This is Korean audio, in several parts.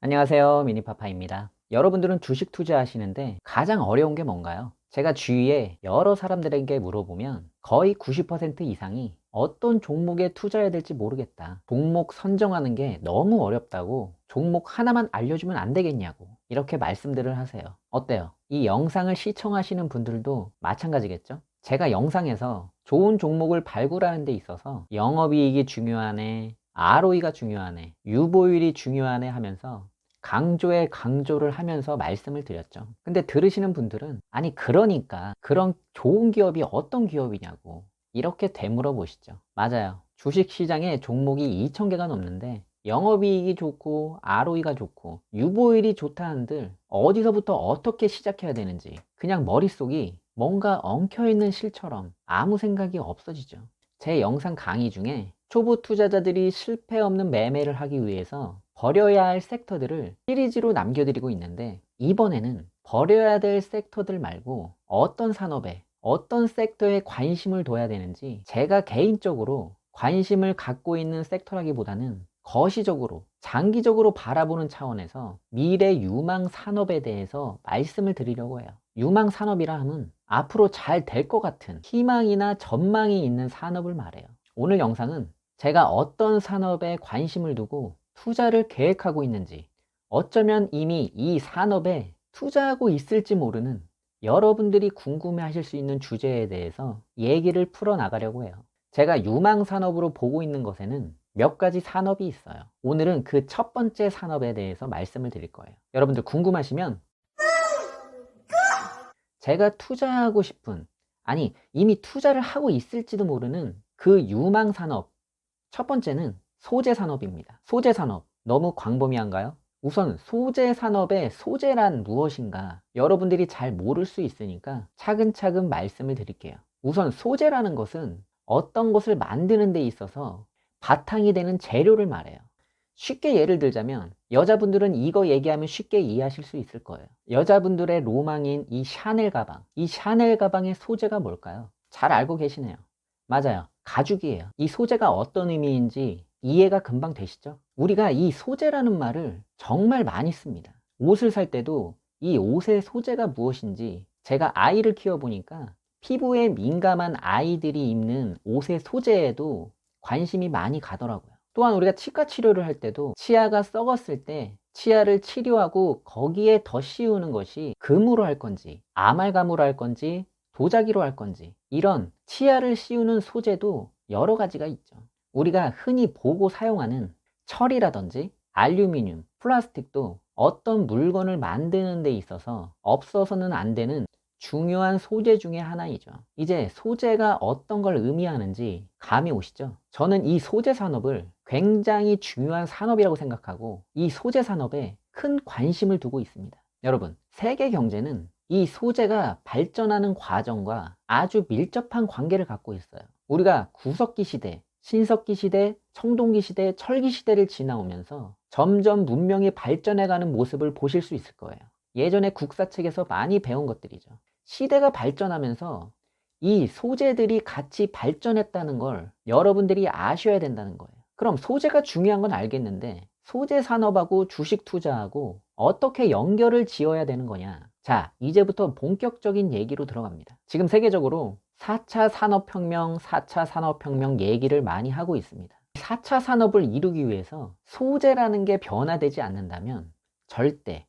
안녕하세요. 미니파파입니다. 여러분들은 주식 투자하시는데 가장 어려운 게 뭔가요? 제가 주위에 여러 사람들에게 물어보면 거의 90% 이상이 어떤 종목에 투자해야 될지 모르겠다. 종목 선정하는 게 너무 어렵다고 종목 하나만 알려주면 안 되겠냐고 이렇게 말씀들을 하세요. 어때요? 이 영상을 시청하시는 분들도 마찬가지겠죠? 제가 영상에서 좋은 종목을 발굴하는 데 있어서 영업이익이 중요하네, ROE가 중요하네, 유보율이 중요하네 하면서 강조에 강조를 하면서 말씀을 드렸죠. 근데 들으시는 분들은 아니 그러니까 그런 좋은 기업이 어떤 기업이냐고 이렇게 되물어 보시죠. 맞아요. 주식시장에 종목이 2,000개가 넘는데 영업이익이 좋고 ROE가 좋고 유보율이 좋다 한들 어디서부터 어떻게 시작해야 되는지 그냥 머릿속이 뭔가 엉켜있는 실처럼 아무 생각이 없어지죠. 제 영상 강의 중에 초보 투자자들이 실패 없는 매매를 하기 위해서 버려야 할 섹터들을 시리즈로 남겨드리고 있는데, 이번에는 버려야 될 섹터들 말고 어떤 산업에 어떤 섹터에 관심을 둬야 되는지, 제가 개인적으로 관심을 갖고 있는 섹터라기보다는 거시적으로 장기적으로 바라보는 차원에서 미래 유망 산업에 대해서 말씀을 드리려고 해요. 유망 산업이라 함은 앞으로 잘 될 것 같은 희망이나 전망이 있는 산업을 말해요. 오늘 영상은 제가 어떤 산업에 관심을 두고 투자를 계획하고 있는지, 어쩌면 이미 이 산업에 투자하고 있을지 모르는 여러분들이 궁금해 하실 수 있는 주제에 대해서 얘기를 풀어나가려고 해요. 제가 유망 산업으로 보고 있는 것에는 몇 가지 산업이 있어요. 오늘은 그 첫 번째 산업에 대해서 말씀을 드릴 거예요. 여러분들 궁금하시면 제가 투자하고 싶은, 아니 이미 투자를 하고 있을지도 모르는 그 유망 산업, 첫 번째는 소재 산업입니다. 소재 산업 너무 광범위한가요? 우선 소재 산업의 소재란 무엇인가 여러분들이 잘 모를 수 있으니까 차근차근 말씀을 드릴게요. 우선 소재라는 것은 어떤 것을 만드는 데 있어서 바탕이 되는 재료를 말해요. 쉽게 예를 들자면 여자분들은 이거 얘기하면 쉽게 이해하실 수 있을 거예요. 여자분들의 로망인 이 샤넬 가방, 이 샤넬 가방의 소재가 뭘까요? 잘 알고 계시네요. 맞아요. 가죽이에요. 이 소재가 어떤 의미인지 이해가 금방 되시죠? 우리가 이 소재라는 말을 정말 많이 씁니다. 옷을 살 때도 이 옷의 소재가 무엇인지, 제가 아이를 키워보니까 피부에 민감한 아이들이 입는 옷의 소재에도 관심이 많이 가더라고요. 또한 우리가 치과 치료를 할 때도 치아가 썩었을 때 치아를 치료하고 거기에 더 씌우는 것이 금으로 할 건지 아말감으로 할 건지 도자기로 할 건지, 이런 치아를 씌우는 소재도 여러 가지가 있죠. 우리가 흔히 보고 사용하는 철이라든지 알루미늄, 플라스틱도 어떤 물건을 만드는 데 있어서 없어서는 안 되는 중요한 소재 중에 하나이죠. 이제 소재가 어떤 걸 의미하는지 감이 오시죠? 저는 이 소재 산업을 굉장히 중요한 산업이라고 생각하고 이 소재 산업에 큰 관심을 두고 있습니다. 여러분, 세계 경제는 이 소재가 발전하는 과정과 아주 밀접한 관계를 갖고 있어요. 우리가 구석기 시대, 신석기 시대, 청동기 시대, 철기 시대를 지나오면서 점점 문명이 발전해가는 모습을 보실 수 있을 거예요. 예전에 국사책에서 많이 배운 것들이죠. 시대가 발전하면서 이 소재들이 같이 발전했다는 걸 여러분들이 아셔야 된다는 거예요. 그럼 소재가 중요한 건 알겠는데 소재 산업하고 주식 투자하고 어떻게 연결을 지어야 되는 거냐? 자, 이제부터 본격적인 얘기로 들어갑니다. 지금 세계적으로 4차 산업혁명, 4차 산업혁명 얘기를 많이 하고 있습니다. 4차 산업을 이루기 위해서 소재라는 게 변화되지 않는다면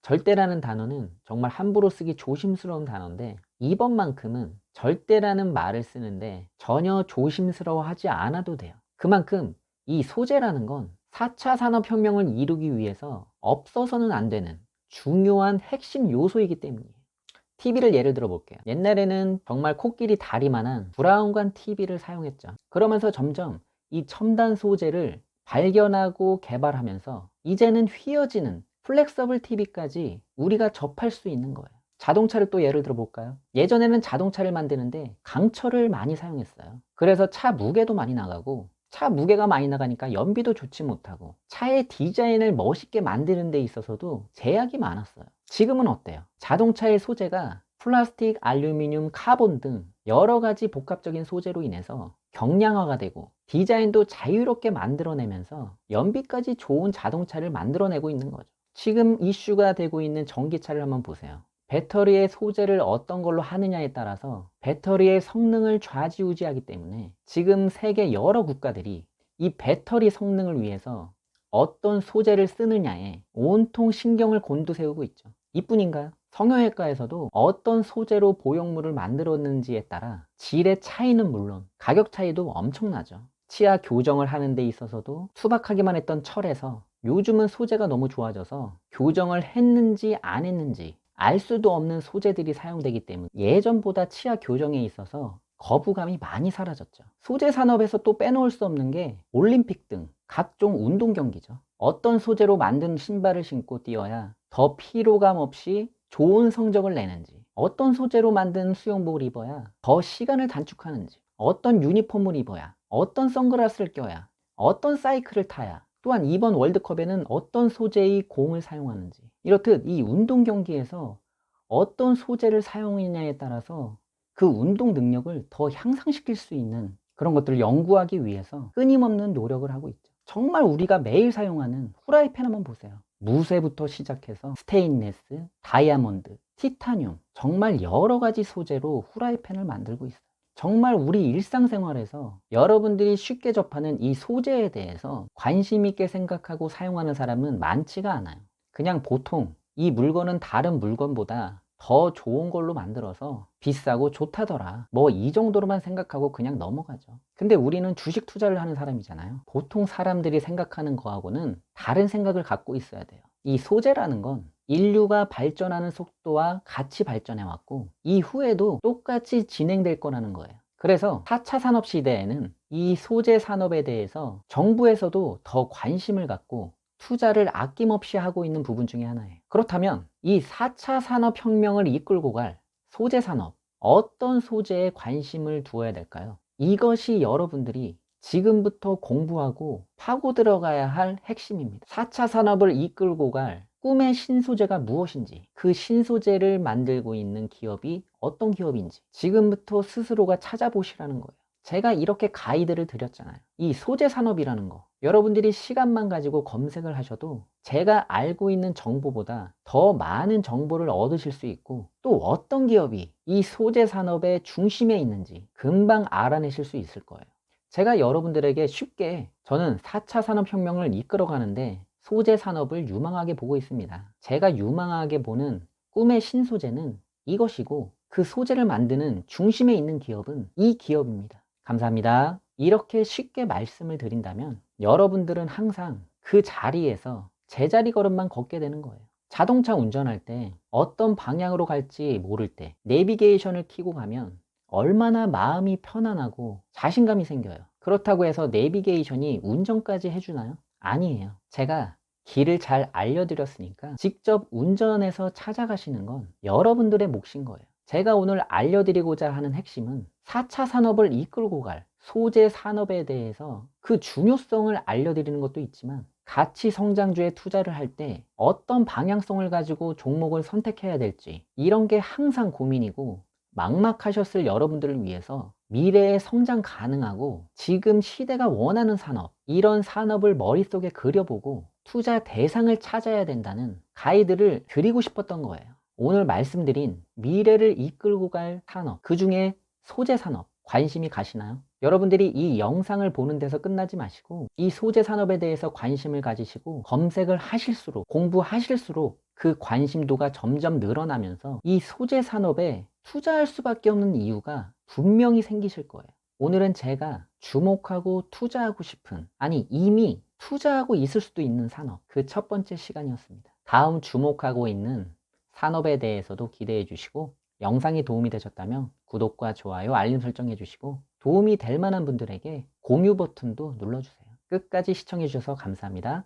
절대라는 단어는 정말 함부로 쓰기 조심스러운 단어인데 이번만큼은 절대라는 말을 쓰는데 전혀 조심스러워하지 않아도 돼요. 그만큼 이 소재라는 건 4차 산업혁명을 이루기 위해서 없어서는 안 되는 중요한 핵심 요소이기 때문이에요. TV를 예를 들어 볼게요. 옛날에는 정말 코끼리 다리만한 브라운관 TV를 사용했죠. 그러면서 점점 이 첨단 소재를 발견하고 개발하면서 이제는 휘어지는 플렉서블 TV까지 우리가 접할 수 있는 거예요. 자동차를 또 예를 들어 볼까요? 예전에는 자동차를 만드는데 강철을 많이 사용했어요. 그래서 차 무게도 많이 나가고, 차 무게가 많이 나가니까 연비도 좋지 못하고 차의 디자인을 멋있게 만드는 데 있어서도 제약이 많았어요. 지금은 어때요? 자동차의 소재가 플라스틱, 알루미늄, 카본 등 여러 가지 복합적인 소재로 인해서 경량화가 되고 디자인도 자유롭게 만들어내면서 연비까지 좋은 자동차를 만들어내고 있는 거죠. 지금 이슈가 되고 있는 전기차를 한번 보세요. 배터리의 소재를 어떤 걸로 하느냐에 따라서 배터리의 성능을 좌지우지하기 때문에 지금 세계 여러 국가들이 이 배터리 성능을 위해서 어떤 소재를 쓰느냐에 온통 신경을 곤두세우고 있죠. 이뿐인가요? 성형외과에서도 어떤 소재로 보형물을 만들었는지에 따라 질의 차이는 물론 가격 차이도 엄청나죠. 치아 교정을 하는 데 있어서도 투박하기만 했던 철에서 요즘은 소재가 너무 좋아져서 교정을 했는지 안 했는지 알 수도 없는 소재들이 사용되기 때문에 예전보다 치아 교정에 있어서 거부감이 많이 사라졌죠. 소재 산업에서 또 빼놓을 수 없는 게 올림픽 등 각종 운동 경기죠. 어떤 소재로 만든 신발을 신고 뛰어야 더 피로감 없이 좋은 성적을 내는지, 어떤 소재로 만든 수영복을 입어야 더 시간을 단축하는지, 어떤 유니폼을 입어야, 어떤 선글라스를 껴야, 어떤 사이클을 타야, 또한 이번 월드컵에는 어떤 소재의 공을 사용하는지, 이렇듯 이 운동 경기에서 어떤 소재를 사용했냐에 따라서 그 운동 능력을 더 향상시킬 수 있는 그런 것들을 연구하기 위해서 끊임없는 노력을 하고 있죠. 정말 우리가 매일 사용하는 후라이팬 한번 보세요. 무쇠부터 시작해서 스테인레스, 다이아몬드, 티타늄, 정말 여러 가지 소재로 후라이팬을 만들고 있어요. 정말 우리 일상생활에서 여러분들이 쉽게 접하는 이 소재에 대해서 관심 있게 생각하고 사용하는 사람은 많지가 않아요. 그냥 보통 이 물건은 다른 물건보다 더 좋은 걸로 만들어서 비싸고 좋다더라, 뭐 이 정도로만 생각하고 그냥 넘어가죠. 근데 우리는 주식 투자를 하는 사람이잖아요. 보통 사람들이 생각하는 거하고는 다른 생각을 갖고 있어야 돼요. 이 소재라는 건 인류가 발전하는 속도와 같이 발전해 왔고 이후에도 똑같이 진행될 거라는 거예요. 그래서 4차 산업 시대에는 이 소재 산업에 대해서 정부에서도 더 관심을 갖고 투자를 아낌없이 하고 있는 부분 중에 하나예요. 그렇다면 이 4차 산업혁명을 이끌고 갈 소재 산업, 어떤 소재에 관심을 두어야 될까요? 이것이 여러분들이 지금부터 공부하고 파고 들어가야 할 핵심입니다. 4차 산업을 이끌고 갈 꿈의 신소재가 무엇인지, 그 신소재를 만들고 있는 기업이 어떤 기업인지 지금부터 스스로가 찾아보시라는 거예요. 제가 이렇게 가이드를 드렸잖아요. 이 소재 산업이라는 거, 여러분들이 시간만 가지고 검색을 하셔도 제가 알고 있는 정보보다 더 많은 정보를 얻으실 수 있고, 또 어떤 기업이 이 소재 산업의 중심에 있는지 금방 알아내실 수 있을 거예요. 제가 여러분들에게 쉽게, 저는 4차 산업혁명을 이끌어가는데 소재 산업을 유망하게 보고 있습니다. 제가 유망하게 보는 꿈의 신소재는 이것이고, 그 소재를 만드는 중심에 있는 기업은 이 기업입니다. 감사합니다. 이렇게 쉽게 말씀을 드린다면 여러분들은 항상 그 자리에서 제자리 걸음만 걷게 되는 거예요. 자동차 운전할 때 어떤 방향으로 갈지 모를 때 내비게이션을 켜고 가면 얼마나 마음이 편안하고 자신감이 생겨요. 그렇다고 해서 내비게이션이 운전까지 해주나요? 아니에요. 제가 길을 잘 알려드렸으니까 직접 운전해서 찾아가시는 건 여러분들의 몫인 거예요. 제가 오늘 알려드리고자 하는 핵심은 4차 산업을 이끌고 갈 소재 산업에 대해서 그 중요성을 알려드리는 것도 있지만, 가치 성장주에 투자를 할 때 어떤 방향성을 가지고 종목을 선택해야 될지, 이런 게 항상 고민이고, 막막하셨을 여러분들을 위해서 미래에 성장 가능하고 지금 시대가 원하는 산업, 이런 산업을 머릿속에 그려보고 투자 대상을 찾아야 된다는 가이드를 드리고 싶었던 거예요. 오늘 말씀드린 미래를 이끌고 갈 산업, 그 중에 소재 산업 관심이 가시나요? 여러분들이 이 영상을 보는 데서 끝나지 마시고 이 소재 산업에 대해서 관심을 가지시고 검색을 하실수록, 공부하실수록 그 관심도가 점점 늘어나면서 이 소재 산업에 투자할 수밖에 없는 이유가 분명히 생기실 거예요. 오늘은 제가 주목하고 투자하고 싶은, 아니 이미 투자하고 있을 수도 있는 산업, 그 첫 번째 시간이었습니다. 다음 주목하고 있는 산업에 대해서도 기대해 주시고, 영상이 도움이 되셨다면 구독과 좋아요, 알림 설정해 주시고, 도움이 될 만한 분들에게 공유 버튼도 눌러주세요. 끝까지 시청해 주셔서 감사합니다.